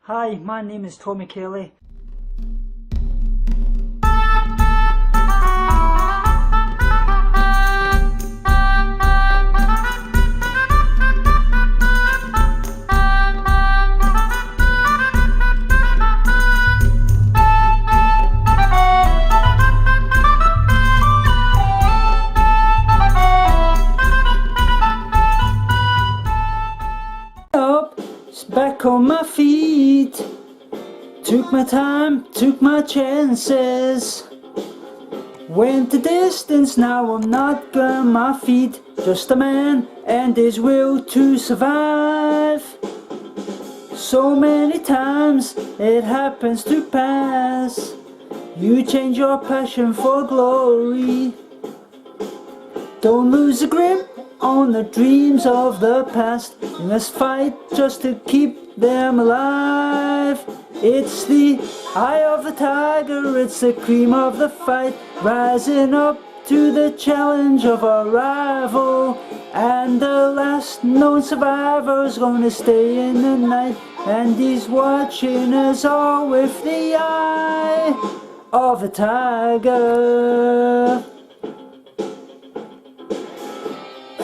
Hi, my name is Tommy Kelly. Up, back on my feet. Took my time, took my chances. Went the distance, now I'm not on my feet. Just a man and his will to survive. So many times it happens to pass. You change your passion for glory. Don't lose the grip on the dreams of the past. You must fight just to keep them alive. It's the eye of the tiger, it's the cream of the fight, rising up to the challenge of our rival. And the last known survivor's gonna stay in the night, and he's watching us all with the eye of the tiger.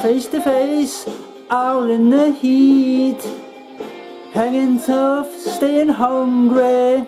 Face to face, out in the heat, hanging tough, staying hungry.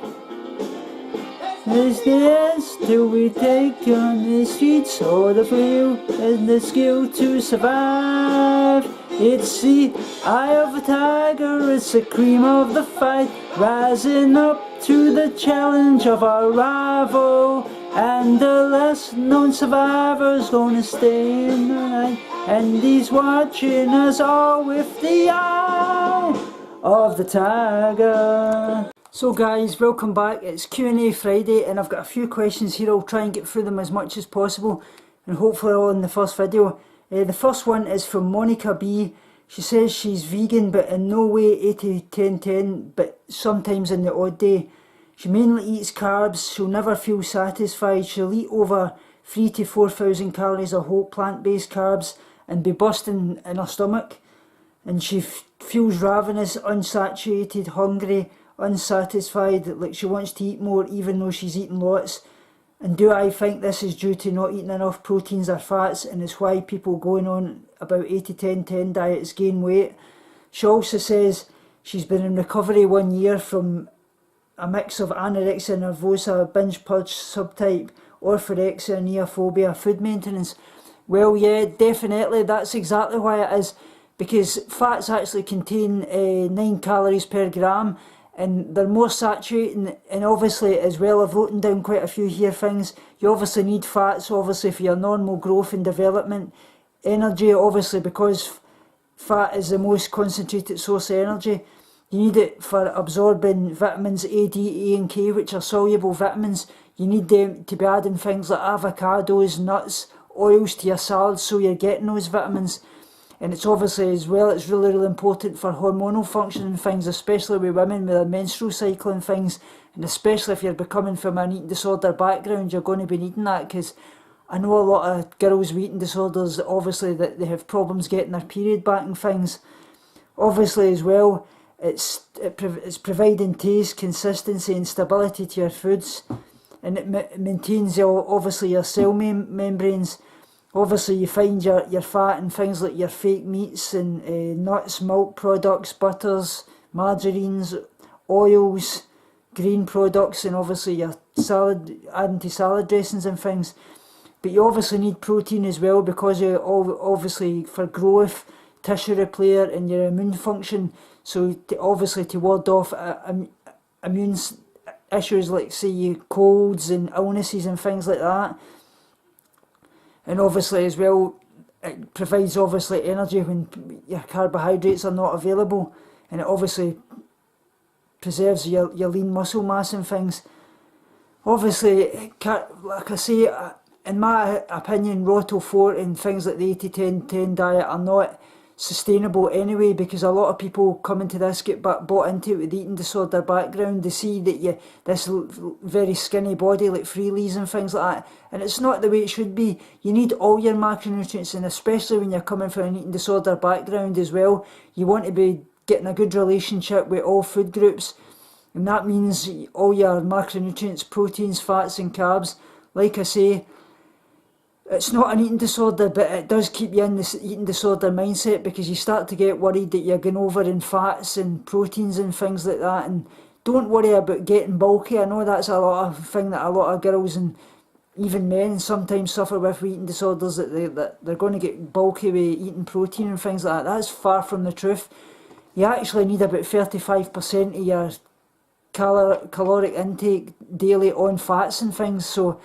Is this till we take on the streets, or the thrill and the skill to survive? It's the eye of a tiger, it's the cream of the fight, rising up to the challenge of our rival. And the last known survivor's gonna stay in the night, and he's watching us all with the eye of the tiger. So guys, welcome back. It's Q&A Friday and I've got a few questions here. I'll try and get through them as much as possible and hopefully all in the first video. The first one is from Monica B. She says she's vegan but in no way 80-10-10, but sometimes in the odd day. She mainly eats carbs, she'll never feel satisfied, she'll eat over 3,000 to 4,000 calories of whole plant-based carbs and be bursting in her stomach. And she feels ravenous, unsaturated, hungry, unsatisfied, like she wants to eat more even though she's eating lots. And do I think this is due to not eating enough proteins or fats, and it's why people going on about 80-10-10 diets gain weight? She also says she's been in recovery 1 year from a mix of anorexia nervosa, binge purge subtype, orthorexia, neophobia, food maintenance. Well, yeah, definitely, that's exactly why it is, because fats actually contain 9 calories per gram, and they're more saturating, and obviously as well, I've written down quite a few here things. You obviously need fats, obviously, for your normal growth and development. Energy, obviously, because fat is the most concentrated source of energy. You need it for absorbing vitamins A, D, A and K, which are soluble vitamins. You need them to be adding things like avocados, nuts, oils to your salads so you're getting those vitamins. And it's obviously as well, it's really important for hormonal function and things, especially with women with a menstrual cycle and things. And especially if you're coming from an eating disorder background, you're going to be needing that, because I know a lot of girls with eating disorders, obviously, that they have problems getting their period back and things. Obviously as well, it's providing taste, consistency and stability to your foods, and it maintains obviously your cell membranes. Obviously you find your fat and things like your fake meats and nuts, milk products, butters, margarines, oils, green products, and obviously your salad, adding to salad dressings and things. But you obviously need protein as well, because you obviously for growth, tissue repair and your immune function. So obviously to ward off immune issues like say colds and illnesses and things like that. And obviously as well, it provides obviously energy when your carbohydrates are not available, and it obviously preserves your lean muscle mass and things. Obviously, like I say, in my opinion, Roto 4 and things like the 80-10-10 diet are not sustainable anyway, because a lot of people coming to this get bought into it with the eating disorder background. They see that this very skinny body like Freelies and things like that, and it's not the way it should be. You need all your macronutrients, and especially when you're coming from an eating disorder background as well, you want to be getting a good relationship with all food groups. and that means all your macronutrients, proteins, fats and carbs. Like I say, it's not an eating disorder, but it does keep you in this eating disorder mindset, because you start to get worried that you're going over in fats and proteins and things like that. And don't worry about getting bulky. I know that's a lot of thing that a lot of girls and even men sometimes suffer with eating disorders, that they're going to get bulky with eating protein and things like that. That's far from the truth. You actually need about 35% of your caloric intake daily on fats and things, so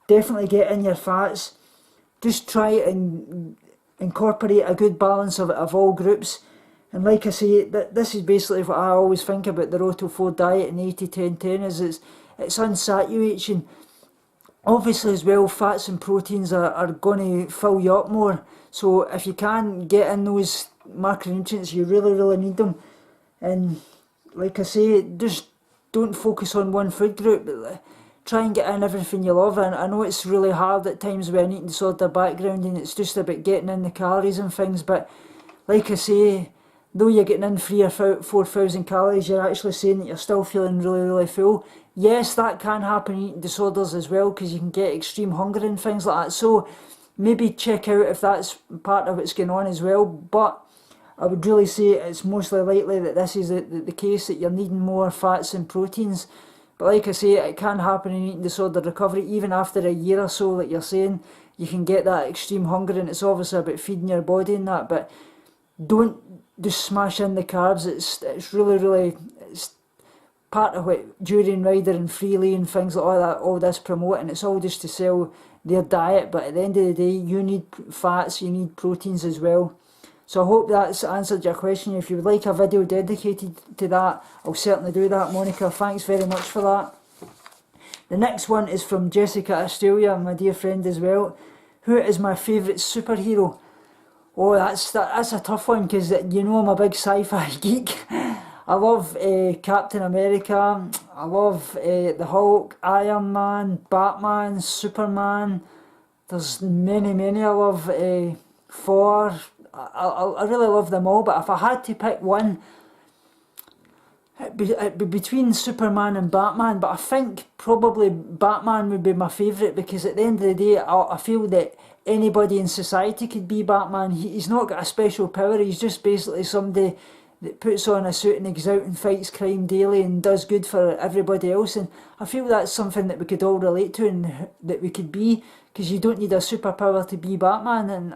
definitely get in your fats. Just try and incorporate a good balance of all groups. And like I say, this is basically what I always think about the Roto 4 diet and 80-10-10 is it's unsaturating. Obviously as well, fats and proteins are going to fill you up more. So if you can get in those macronutrients, you really, really need them. And like I say, just don't focus on one food group. Try and get in everything you love. And I know it's really hard at times with an eating disorder background, and it's just about getting in the calories and things. But like I say, though you're getting in 3,000 or 4,000 calories, you're actually saying that you're still feeling really, really full. Yes, that can happen in eating disorders as well, because you can get extreme hunger and things like that. So maybe check out if that's part of what's going on as well. But I would really say it's mostly likely that this is the case, that you're needing more fats and proteins. But like I say, it can happen in eating disorder recovery. Even after a year or so, like you're saying, you can get that extreme hunger, and it's obviously about feeding your body and that. But don't just smash in the carbs. It's really, really, it's part of what Duran Rider and Freely and things like that, all this promoting. It's all just to sell their diet, but at the end of the day, you need fats, you need proteins as well. So I hope that's answered your question. If you would like a video dedicated to that, I'll certainly do that, Monica. Thanks very much for that. The next one is from Jessica Australia, my dear friend as well. Who is my favourite superhero? Oh, that's a tough one, because you know I'm a big sci-fi geek. I love Captain America, I love the Hulk, Iron Man, Batman, Superman. There's many I love. Thor. I really love them all, but if I had to pick one, it'd be between Superman and Batman. But I think probably Batman would be my favourite, because at the end of the day, I feel that anybody in society could be Batman. He's not got a special power, he's just basically somebody that puts on a suit and goes out and fights crime daily and does good for everybody else. And I feel that's something that we could all relate to and that we could be, because you don't need a superpower to be Batman. And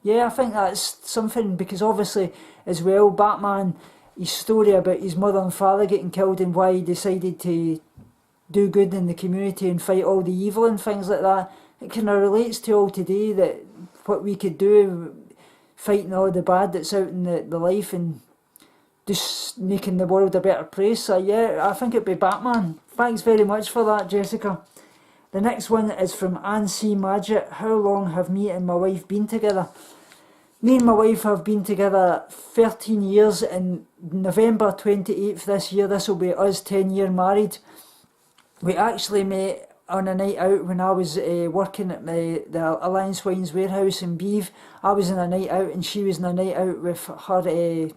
yeah, I think that's something, because obviously as well, Batman, his story about his mother and father getting killed and why he decided to do good in the community and fight all the evil and things like that, it kind of relates to all today, that what we could do, fighting all the bad that's out in the life and just making the world a better place. So yeah, I think it'd be Batman. Thanks very much for that, Jessica. The next one is from Anne C. Madgett. How long have me and my wife been together? Me and my wife have been together 13 years. In November 28th this year, this will be us 10-year married. We actually met on a night out when I was working at the Alliance Wines warehouse in Beeve. I was in a night out and she was in a night out with her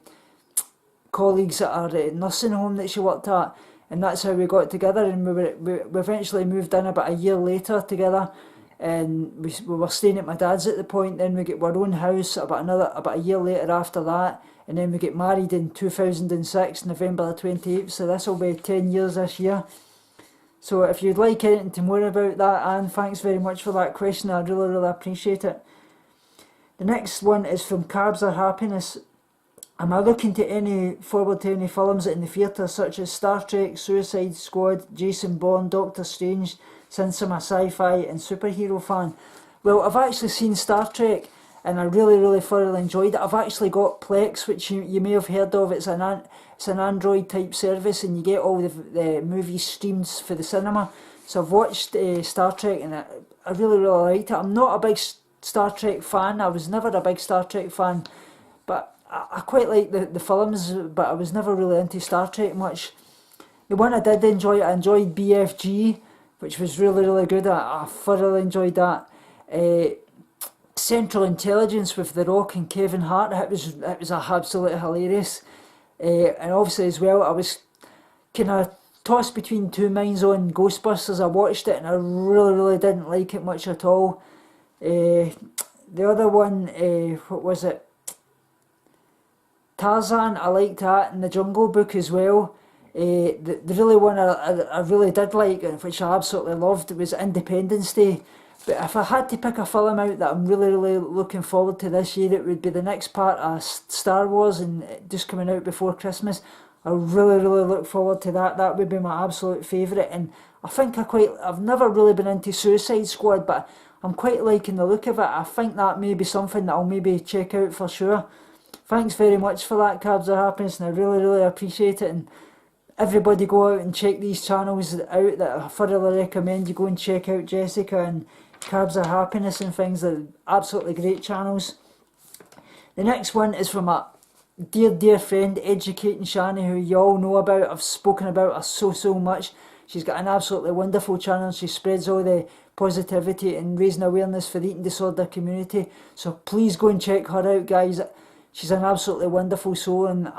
colleagues at our nursing home that she worked at, and that's how we got together. And we eventually moved in about a year later together, and we were staying at my dad's at the point. Then we got our own house about a year later after that, and then we get married in 2006, November the 28th. So this will be 10 years this year. So if you'd like anything to more about that, Anne, thanks very much for that question. I really appreciate it. The next one is from Carbs Are Happiness. Am I looking forward to any films in the theatre, such as Star Trek, Suicide Squad, Jason Bourne, Doctor Strange, since I'm a sci-fi and superhero fan? Well, I've actually seen Star Trek and I really thoroughly enjoyed it. I've actually got Plex, which you may have heard of. It's an Android type service, and you get all the movies streamed for the cinema. So I've watched Star Trek and I really liked it. I'm not a big Star Trek fan. I was never a big Star Trek fan, but I quite like the films, but I was never really into Star Trek much. The one I did enjoy, I enjoyed BFG, which was really good. I thoroughly enjoyed that. Central Intelligence with The Rock and Kevin Hart, it was absolutely hilarious. And obviously as well, I was kind of tossed between two minds on Ghostbusters. I watched it and I really didn't like it much at all. The other one, what was it? Tarzan, I liked that, and the Jungle Book as well. The really one I really did like, which I absolutely loved, was Independence Day. But if I had to pick a film out that I'm really looking forward to this year, it would be the next part of Star Wars, and just coming out before Christmas. I really look forward to that. That would be my absolute favourite. And I think I've never really been into Suicide Squad, but I'm quite liking the look of it. I think that may be something that I'll maybe check out for sure. Thanks very much for that, Cabs of Happiness, and I really appreciate it. And everybody go out and check these channels out that I thoroughly recommend. You go and check out Jessica and Cabs of Happiness and things. They're absolutely great channels. The next one is from a dear friend, Educating Shani, who you all know about. I've spoken about her so much. She's got an absolutely wonderful channel. She spreads all the positivity and raising awareness for the eating disorder community. So please go and check her out, guys. She's an absolutely wonderful soul, and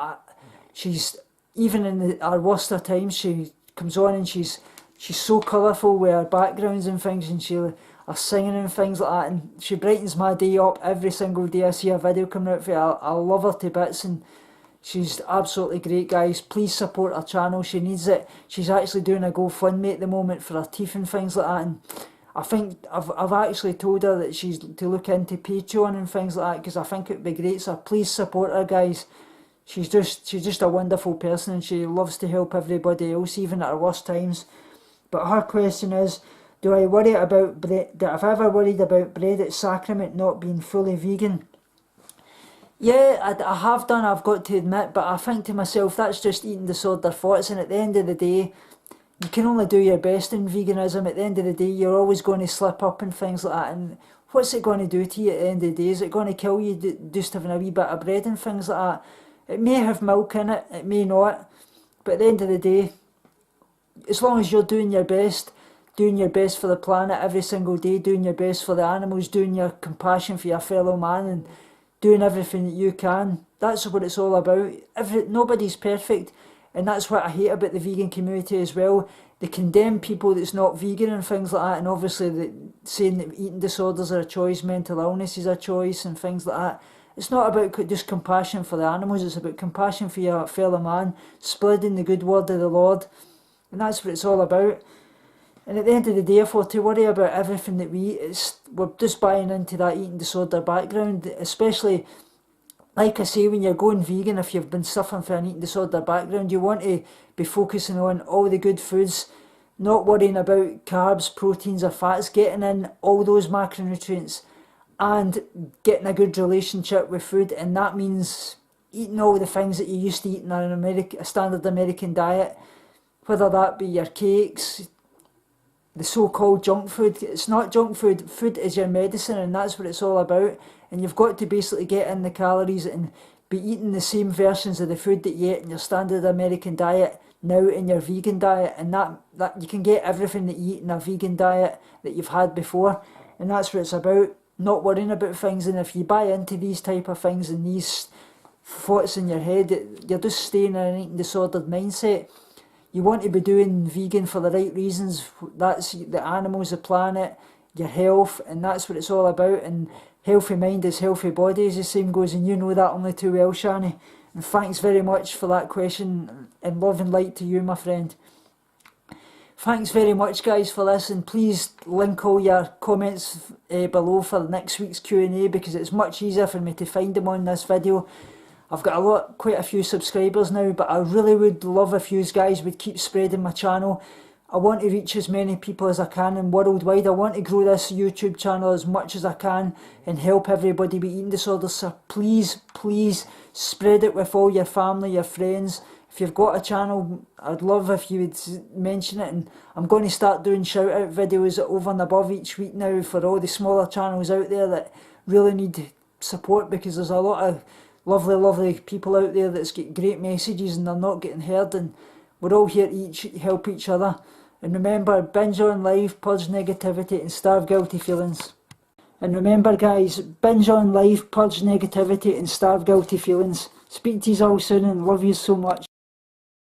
she's, even in our worst of times, she comes on and she's so colourful with her backgrounds and things, and she are singing and things like that, and she brightens my day up every single day I see a video coming out for her. I love her to bits, and she's absolutely great, guys. Please support her channel. She needs it. She's actually doing a GoFundMe at the moment for her teeth and things like that, and I think I've actually told her that she's to look into Patreon and things like that, because I think it would be great. So please support her, guys. She's just a wonderful person, and she loves to help everybody else, even at her worst times. But her question is, do I worry about bread? Have I ever worried about bread at sacrament not being fully vegan? Yeah, I have done, I've got to admit, but I think to myself, that's just eating disorder thoughts, and at the end of the day, you can only do your best in veganism. At the end of the day, you're always going to slip up and things like that, and what's it going to do to you at the end of the day? Is it going to kill you just having a wee bit of bread and things like that? It may have milk in it, it may not, but at the end of the day, as long as you're doing your best for the planet every single day, doing your best for the animals, doing your compassion for your fellow man, and doing everything that you can, that's what it's all about. Nobody's perfect, and that's what I hate about the vegan community as well. They condemn people that's not vegan and things like that, and obviously saying that eating disorders are a choice, mental illness is a choice and things like that. It's not about just compassion for the animals, it's about compassion for your fellow man, spreading the good word of the Lord, and that's what it's all about. And at the end of the day, for to worry about everything that we eat, we're just buying into that eating disorder background, especially, like I say, when you're going vegan, if you've been suffering from an eating disorder background, you want to be focusing on all the good foods, not worrying about carbs, proteins or fats, getting in all those macronutrients and getting a good relationship with food, and that means eating all the things that you used to eat in a standard American diet, whether that be your cakes, the so-called junk food. It's not junk food. Food is your medicine, and that's what it's all about. And you've got to basically get in the calories and be eating the same versions of the food that you ate in your standard American diet now in your vegan diet, and that you can get everything that you eat in a vegan diet that you've had before, and that's what it's about. Not worrying about things. And if you buy into these type of things and these thoughts in your head, you're just staying in an eating disordered mindset. You want to be doing vegan for the right reasons. That's the animals, the planet, your health, and that's what it's all about. And healthy mind is healthy body, as the same goes, and you know that only too well, Shani. And thanks very much for that question, and love and light to you, my friend. Thanks very much, guys, for this, and please link all your comments below for next week's Q&A, because it's much easier for me to find them on this video. I've got quite a few subscribers now, but I really would love if you guys would keep spreading my channel. I want to reach as many people as I can and worldwide. I want to grow this YouTube channel as much as I can and help everybody with eating disorders. So please spread it with all your family, your friends. If you've got a channel, I'd love if you would mention it. And I'm going to start doing shout out videos over and above each week now for all the smaller channels out there that really need support, because there's a lot of lovely people out there that's got great messages and they're not getting heard, and we're all here to help each other. And remember, binge on life, purge negativity and starve guilty feelings. And remember, guys, binge on life, purge negativity and starve guilty feelings. Speak to you all soon and love you so much.